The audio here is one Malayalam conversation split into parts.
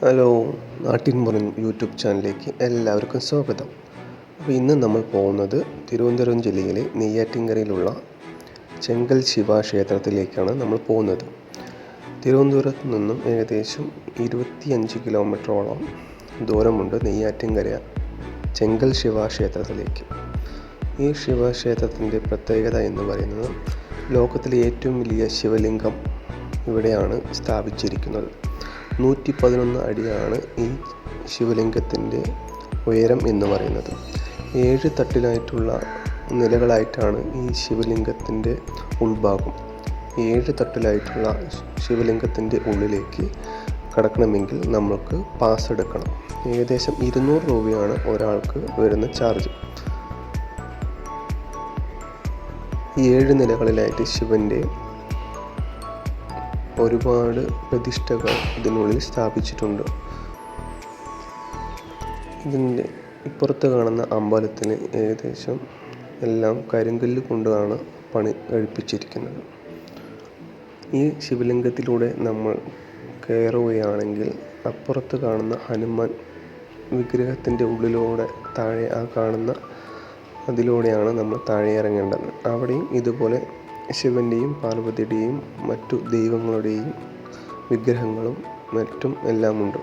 ഹലോ, നാട്ടിൻപുറം യൂട്യൂബ് ചാനലിലേക്ക് എല്ലാവർക്കും സ്വാഗതം. അപ്പോൾ ഇന്ന് നമ്മൾ പോകുന്നത് തിരുവനന്തപുരം ജില്ലയിലെ നെയ്യാറ്റിൻകരയിലുള്ള ചെങ്കൽ ശിവക്ഷേത്രത്തിലേക്കാണ് നമ്മൾ പോകുന്നത്. തിരുവനന്തപുരത്ത് നിന്നും ഏകദേശം 25 കിലോമീറ്ററോളം ദൂരമുണ്ട് നെയ്യാറ്റിൻകര ചെങ്കൽ ശിവക്ഷേത്രത്തിലേക്ക്. ഈ ശിവക്ഷേത്രത്തിൻ്റെ പ്രത്യേകത എന്ന് പറയുന്നത് ലോകത്തിലെ ഏറ്റവും വലിയ ശിവലിംഗം ഇവിടെയാണ് സ്ഥാപിച്ചിരിക്കുന്നത്. 111 അടിയാണ് ഈ ശിവലിംഗത്തിൻ്റെ ഉയരം എന്ന് പറയുന്നത്. 7 തട്ടിലായിട്ടുള്ള നിലകളായിട്ടാണ് ഈ ശിവലിംഗത്തിൻ്റെ ഉൾഭാഗം. 7 തട്ടിലായിട്ടുള്ള ശിവലിംഗത്തിൻ്റെ ഉള്ളിലേക്ക് കടക്കണമെങ്കിൽ നമുക്ക് പാസ് എടുക്കണം. ഏകദേശം 200 രൂപയാണ് ഒരാൾക്ക് വരുന്ന ചാർജ്. ഈ 7 നിലകളിലായിട്ട് ശിവൻ്റെ ഒരുപാട് പ്രതിഷ്ഠകൾ ഇതിനുള്ളിൽ സ്ഥാപിച്ചിട്ടുണ്ട്. ഇതിൻ്റെ ഇപ്പുറത്ത് കാണുന്ന അമ്പലത്തിന് ഏകദേശം എല്ലാം കരിങ്കല്ല് കൊണ്ടാണ് പണി കഴിപ്പിച്ചിരിക്കുന്നത്. ഈ ശിവലിംഗത്തിലൂടെ നമ്മൾ കയറുകയാണെങ്കിൽ അപ്പുറത്ത് കാണുന്ന ഹനുമാൻ വിഗ്രഹത്തിൻ്റെ ഉള്ളിലൂടെ താഴെ അതിലൂടെയാണ് നമ്മൾ താഴെ ഇറങ്ങേണ്ടത്. അവിടെയും ഇതുപോലെ ശിവൻ്റെയും പാർവതിയുടെയും മറ്റു ദൈവങ്ങളുടെയും വിഗ്രഹങ്ങളും മറ്റും എല്ലാമുണ്ട്.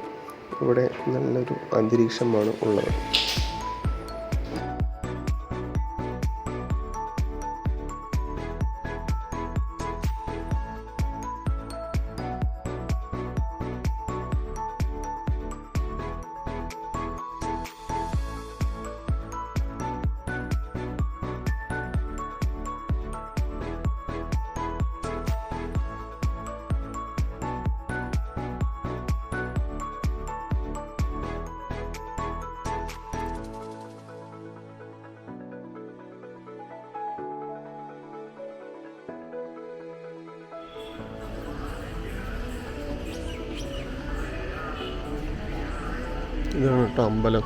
ഇവിടെ നല്ലൊരു അന്തരീക്ഷമാണ് ഉള്ളത്. ഇതാണ് കേട്ടോ അമ്പലം.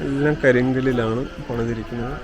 എല്ലാം കരിങ്കല്ലിലാണ് പണിതിരിക്കുന്നത്.